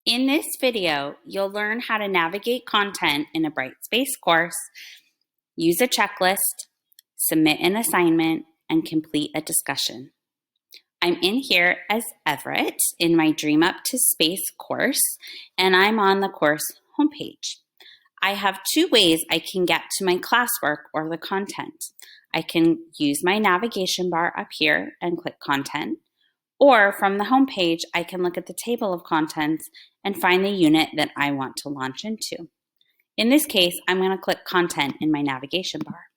In this video, you'll learn how to navigate content in a Brightspace course, use a checklist, submit an assignment, and complete a discussion. I'm in here as Everett in my Dream Up to Space course, and I'm on the course homepage. I have two ways I can get to my classwork or the content. I can use my navigation bar up here and click Content, or from the homepage, I can look at the table of contents and find the unit that I want to launch into. In this case, I'm going to click Content in my navigation bar.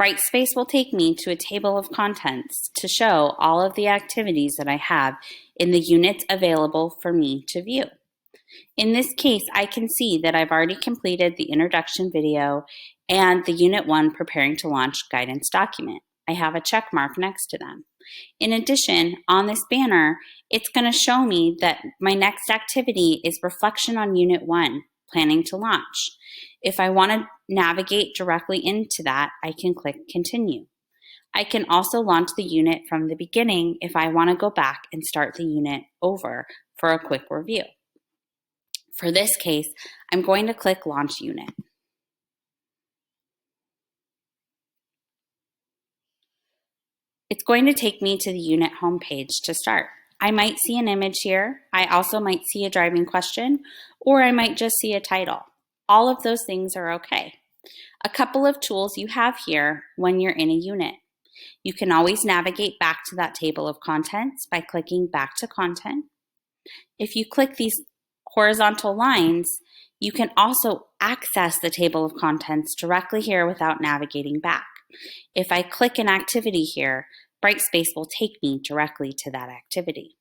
Brightspace will take me to a table of contents to show all of the activities that I have in the units available for me to view. In this case, I can see that I've already completed the introduction video and the Unit 1 Preparing to Launch guidance document. I have a check mark next to them. In addition, on this banner, it's going to show me that my next activity is Reflection on Unit 1, Planning to Launch. If I want to navigate directly into that, I can click Continue. I can also launch the unit from the beginning if I want to go back and start the unit over for a quick review. For this case, I'm going to click Launch Unit. It's going to take me to the unit homepage to start. I might see an image here. I also might see a driving question, or I might just see a title. All of those things are okay. A couple of tools you have here when you're in a unit. You can always navigate back to that table of contents by clicking Back to Content. If you click these horizontal lines, you can also access the table of contents directly here without navigating back. If I click an activity here, Brightspace will take me directly to that activity.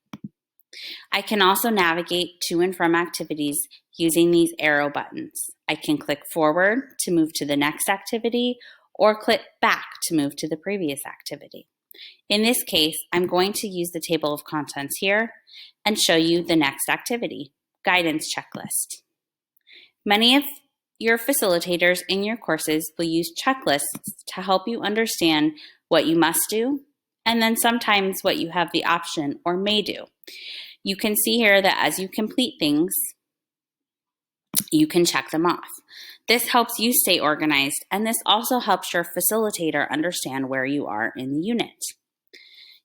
I can also navigate to and from activities using these arrow buttons. I can click forward to move to the next activity or click back to move to the previous activity. In this case, I'm going to use the table of contents here and show you the next activity, Guidance Checklist. Many of your facilitators in your courses will use checklists to help you understand what you must do, and then sometimes what you have the option or may do. You can see here that as you complete things, you can check them off. This helps you stay organized, and this also helps your facilitator understand where you are in the unit.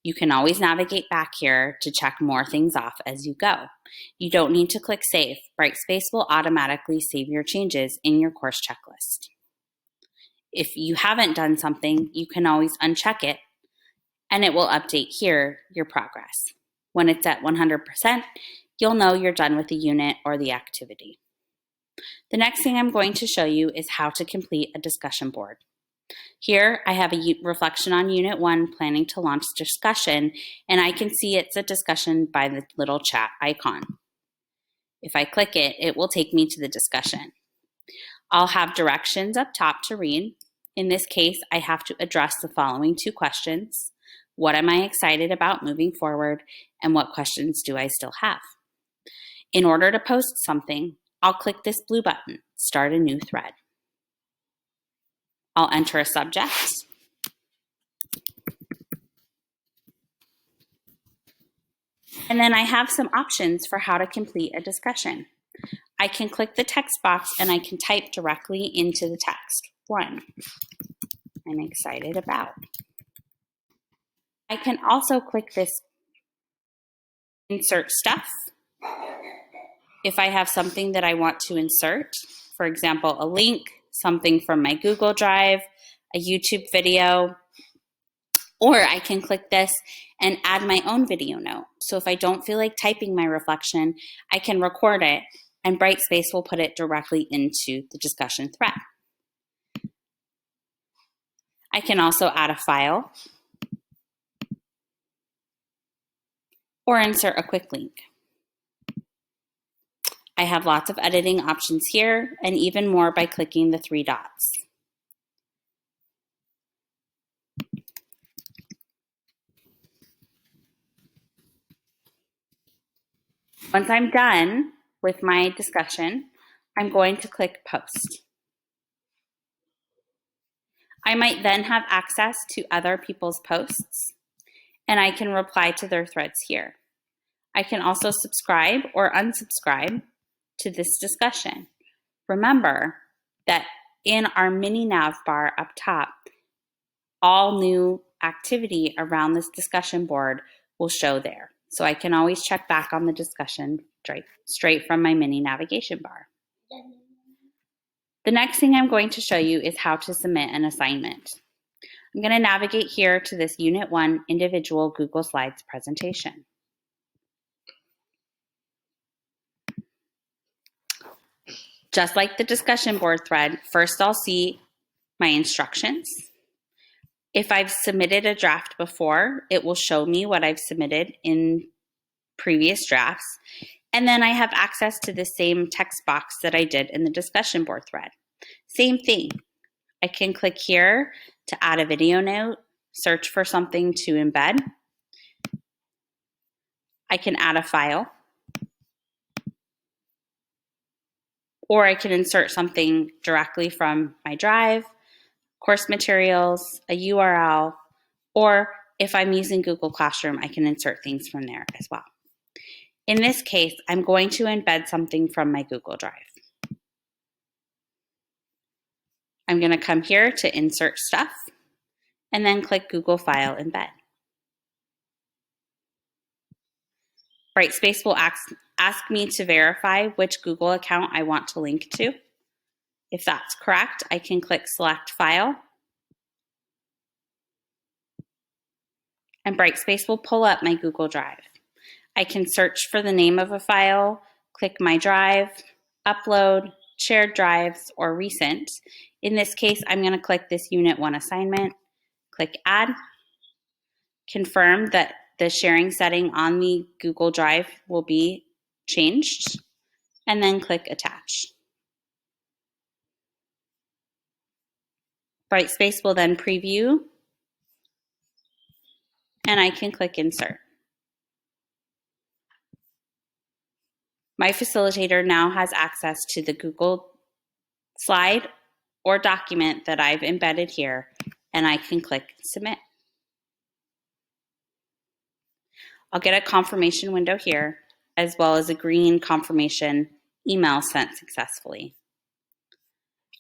You can always navigate back here to check more things off as you go. You don't need to click Save. Brightspace will automatically save your changes in your course checklist. If you haven't done something, you can always uncheck it, and it will update here your progress. When it's at 100%, you'll know you're done with the unit or the activity. The next thing I'm going to show you is how to complete a discussion board. Here I have a Reflection on Unit 1 Planning to Launch discussion, and I can see it's a discussion by the little chat icon. If I click it, it will take me to the discussion. I'll have directions up top to read. In this case, I have to address the following two questions. What am I excited about moving forward, and what questions do I still have? In order to post something, I'll click this blue button, Start a New Thread. I'll enter a subject. And then I have some options for how to complete a discussion. I can click the text box and I can type directly into the text. 1, I'm excited about. I can also click this Insert Stuff. If I have something that I want to insert, for example, a link, something from my Google Drive, a YouTube video, or I can click this and add my own video note. So if I don't feel like typing my reflection, I can record it and Brightspace will put it directly into the discussion thread. I can also add a file or insert a quick link. I have lots of editing options here and even more by clicking the 3 dots. Once I'm done with my discussion, I'm going to click Post. I might then have access to other people's posts. and I can reply to their threads here. I can also subscribe or unsubscribe to this discussion. Remember that in our mini nav bar up top, all new activity around this discussion board will show there. So I can always check back on the discussion straight from my mini navigation bar. The next thing I'm going to show you is how to submit an assignment. I'm going to navigate here to this Unit 1 individual Google Slides presentation. Just like the discussion board thread, first I'll see my instructions. If I've submitted a draft before, it will show me what I've submitted in previous drafts. And then I have access to the same text box that I did in the discussion board thread. Same thing. I can click here to add a video note, search for something to embed. I can add a file. Or I can insert something directly from my drive, course materials, a URL, or if I'm using Google Classroom, I can insert things from there as well. In this case, I'm going to embed something from my Google Drive. I'm going to come here to insert stuff and then click Google File Embed. Brightspace will ask me to verify which Google account I want to link to. If that's correct, I can click Select File, and Brightspace will pull up my Google Drive. I can search for the name of a file, click My Drive, Upload, Shared Drives, or Recent. In this case, I'm going to click this Unit 1 assignment, click Add, confirm that the sharing setting on the Google Drive will be changed, and then click Attach. Brightspace will then preview, and I can click Insert. My facilitator now has access to the Google slide or document that I've embedded here, and I can click Submit. I'll get a confirmation window here, as well as a green confirmation email sent successfully.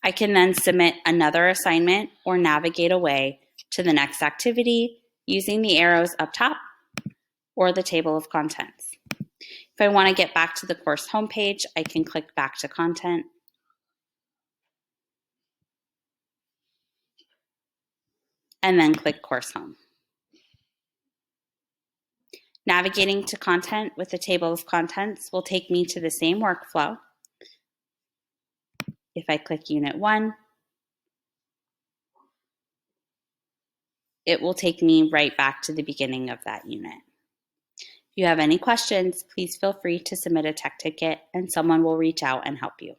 I can then submit another assignment or navigate away to the next activity using the arrows up top or the table of contents. If I want to get back to the course homepage, I can click Back to Content. And then click Course Home. Navigating to content with the table of contents will take me to the same workflow. If I click Unit 1, it will take me right back to the beginning of that unit. If you have any questions, please feel free to submit a tech ticket and someone will reach out and help you.